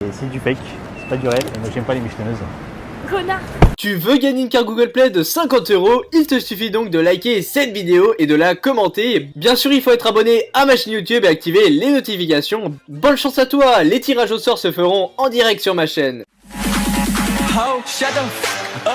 Et c'est du fake, c'est pas du réel, et moi j'aime pas les michetonneuses. Connard. Tu veux gagner une carte Google Play de 50 €, il te suffit donc de liker cette vidéo et de la commenter. Bien sûr, il faut être abonné à ma chaîne YouTube et activer les notifications. Bonne chance à toi, les tirages au sort se feront en direct sur ma chaîne. Oh, shut the f up.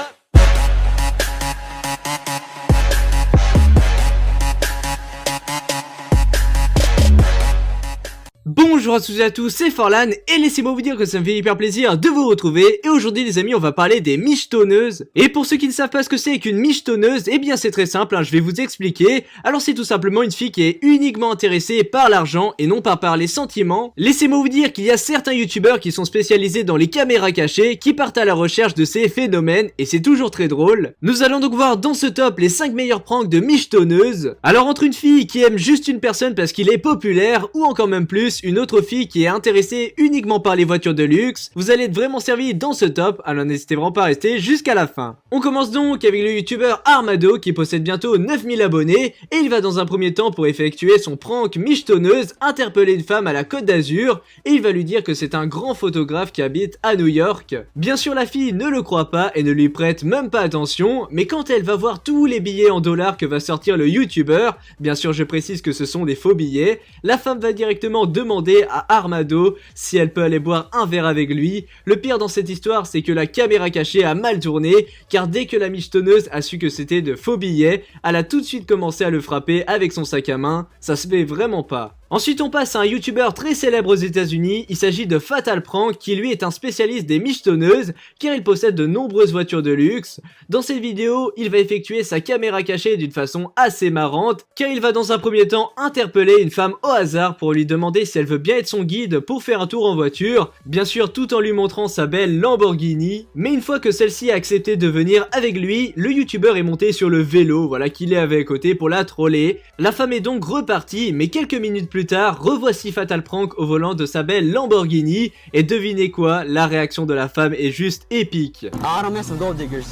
Bonjour à toutes et à tous, c'est Forlan et laissez-moi vous dire que ça me fait hyper plaisir de vous retrouver. Et aujourd'hui les amis, on va parler des michetonneuses. Et pour ceux qui ne savent pas ce que c'est qu'une michetonneuse, eh bien c'est très simple, je vais vous expliquer. Alors c'est tout simplement une fille qui est uniquement intéressée par l'argent et non pas par les sentiments. Laissez-moi vous dire qu'il y a certains youtubeurs qui sont spécialisés dans les caméras cachées, qui partent à la recherche de ces phénomènes et c'est toujours très drôle. Nous allons donc voir dans ce top les 5 meilleurs pranks de michetonneuses. Alors entre une fille qui aime juste une personne parce qu'il est populaire ou encore même plus une autre fille qui est intéressée uniquement par les voitures de luxe, vous allez être vraiment servi dans ce top, alors n'hésitez vraiment pas à rester jusqu'à la fin. On commence donc avec le youtubeur Armado qui possède bientôt 9000 abonnés et il va dans un premier temps pour effectuer son prank michetonneuse, interpeller une femme à la Côte d'Azur et il va lui dire que c'est un grand photographe qui habite à New York. Bien sûr la fille ne le croit pas et ne lui prête même pas attention, mais quand elle va voir tous les billets en dollars que va sortir le youtubeur, bien sûr je précise que ce sont des faux billets, la femme va directement demander à Armado si elle peut aller boire un verre avec lui. Le pire dans cette histoire, c'est que la caméra cachée a mal tourné, car dès que la michetonneuse a su que c'était de faux billets, elle a tout de suite commencé à le frapper avec son sac à main. Ça se fait vraiment pas. Ensuite on passe à un youtubeur très célèbre aux États-Unis, il s'agit de Fatal Prank qui lui est un spécialiste des michetonneuses car il possède de nombreuses voitures de luxe. Dans cette vidéo, il va effectuer sa caméra cachée d'une façon assez marrante car il va dans un premier temps interpeller une femme au hasard pour lui demander si elle veut bien être son guide pour faire un tour en voiture, bien sûr tout en lui montrant sa belle Lamborghini. Mais une fois que celle-ci a accepté de venir avec lui, le youtubeur est monté sur le vélo, voilà qu'il est avec côté pour la troller. La femme est donc repartie, mais quelques minutes plus tard, revoici Fatal Prank au volant de sa belle Lamborghini et devinez quoi, la réaction de la femme est juste épique. I don't mess with gold diggers.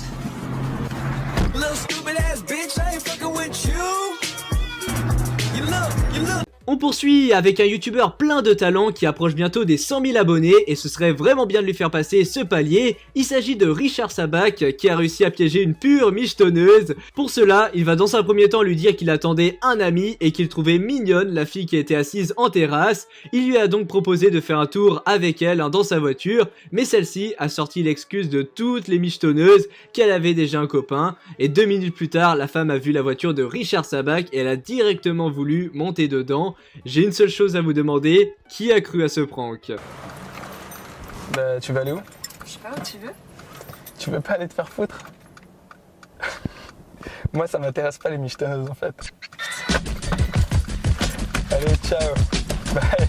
Little stupid ass bitch, I ain't fucking with you. You look. On poursuit avec un youtubeur plein de talent qui approche bientôt des 100 000 abonnés et ce serait vraiment bien de lui faire passer ce palier. Il s'agit de Richard Sabac qui a réussi à piéger une pure michetonneuse. Pour cela, il va dans un premier temps lui dire qu'il attendait un ami et qu'il trouvait mignonne la fille qui était assise en terrasse. Il lui a donc proposé de faire un tour avec elle dans sa voiture, mais celle-ci a sorti l'excuse de toutes les michetonneuses qu'elle avait déjà un copain. Et 2 minutes plus tard, la femme a vu la voiture de Richard Sabac et elle a directement voulu monter dedans. J'ai une seule chose à vous demander, qui a cru à ce prank? Bah, tu vas aller où? Je sais pas où tu veux. Tu veux pas aller te faire foutre? Moi, ça m'intéresse pas les michetonneuses en fait. Allez, ciao. Bye.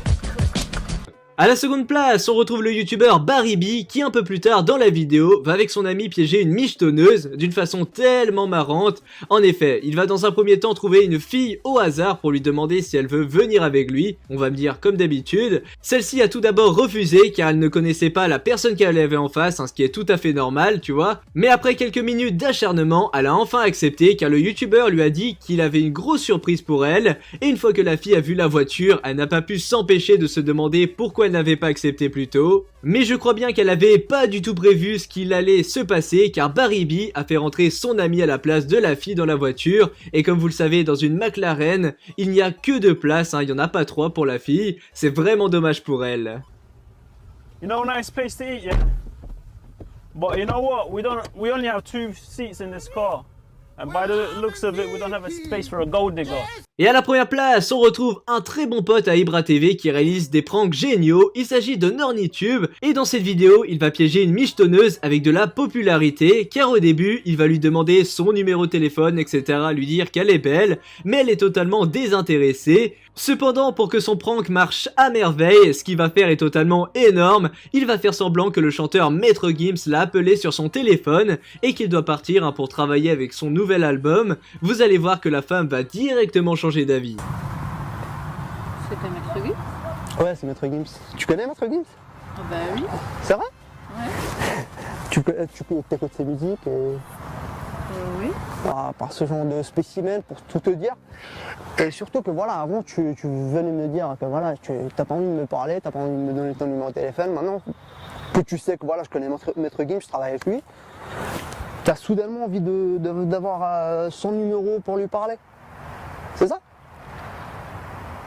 À la seconde place, on retrouve le youtubeur Barry B qui un peu plus tard dans la vidéo va avec son ami piéger une michetonneuse d'une façon tellement marrante. En effet, il va dans un premier temps trouver une fille au hasard pour lui demander si elle veut venir avec lui. On va me dire comme d'habitude. Celle-ci a tout d'abord refusé car elle ne connaissait pas la personne qu'elle avait en face, ce qui est tout à fait normal, tu vois. Mais après quelques minutes d'acharnement, elle a enfin accepté car le youtubeur lui a dit qu'il avait une grosse surprise pour elle. Et une fois que la fille a vu la voiture, elle n'a pas pu s'empêcher de se demander pourquoi elle n'avait pas accepté plus tôt, mais je crois bien qu'elle avait pas du tout prévu ce qu'il allait se passer car Barry B a fait rentrer son ami à la place de la fille dans la voiture et comme vous le savez dans une McLaren, il n'y a que 2 places, il n'y en a pas 3 pour la fille, c'est vraiment dommage pour elle. You know a nice place to eat, yeah? But you know what? We only have 2 seats in this car. And by the looks of it, we don't have a space for a gold digger. Et à la première place, on retrouve un très bon pote à Ibra TV qui réalise des pranks géniaux. Il s'agit de Nornitube et dans cette vidéo, il va piéger une michetonneuse avec de la popularité car au début, il va lui demander son numéro de téléphone, etc. lui dire qu'elle est belle, mais elle est totalement désintéressée. Cependant, pour que son prank marche à merveille, ce qu'il va faire est totalement énorme. Il va faire semblant que le chanteur Maître Gims l'a appelé sur son téléphone et qu'il doit partir pour travailler avec son nouvel album. Vous allez voir que la femme va directement changer d'avis. C'était Maître Guy. Ouais, c'est Maître Gims. Tu connais Maître Gims? Ah bah oui. C'est vrai? Ouais. Tu écoutes ses musiques et... Oui. par ce genre de spécimen, pour tout te dire. Et surtout que voilà, avant tu venais me dire que voilà, tu n'as pas envie de me parler, t'as pas envie de me donner ton numéro de téléphone. Maintenant que tu sais que voilà, je connais Maître Gims, je travaille avec lui, tu as soudainement envie d'avoir son numéro pour lui parler. C'est ça?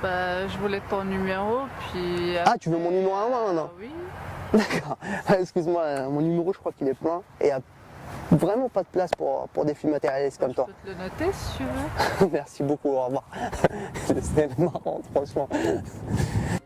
Bah, je voulais ton numéro, puis... Ah, tu veux mon numéro à moi maintenant? Oui. D'accord. Excuse-moi, mon numéro je crois qu'il est plein et il n'y a vraiment pas de place pour des filles matérialistes comme toi. Je peux te le noter si tu veux. Merci beaucoup, au revoir. C'était marrant, franchement.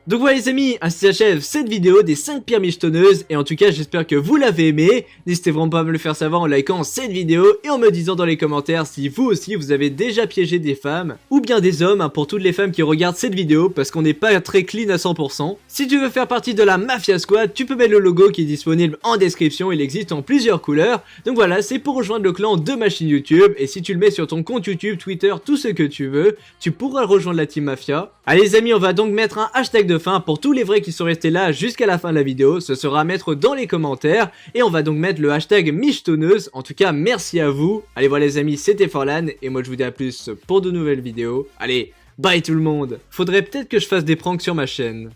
Donc voilà les amis, ainsi s'achève cette vidéo des 5 pires michetonneuses, et en tout cas j'espère que vous l'avez aimé. N'hésitez vraiment pas à me le faire savoir en likant cette vidéo et en me disant dans les commentaires si vous aussi vous avez déjà piégé des femmes ou bien des hommes, hein, pour toutes les femmes qui regardent cette vidéo, parce qu'on n'est pas très clean à 100%. Si tu veux faire partie de la Mafia Squad, tu peux mettre le logo qui est disponible en description, il existe en plusieurs couleurs. Donc voilà, c'est pour rejoindre le clan de ma chaîne YouTube, et si tu le mets sur ton compte YouTube, Twitter, tout ce que tu veux, tu pourras rejoindre la team Mafia. Allez les amis, on va donc mettre un hashtag de fin pour tous les vrais qui sont restés là jusqu'à la fin de la vidéo, ce sera à mettre dans les commentaires, et on va donc mettre le hashtag michetonneuse. En tout cas merci à vous. Allez voilà les amis, c'était Forlan, et moi je vous dis à plus pour de nouvelles vidéos. Allez, bye tout le monde. Faudrait peut-être que je fasse des pranks sur ma chaîne.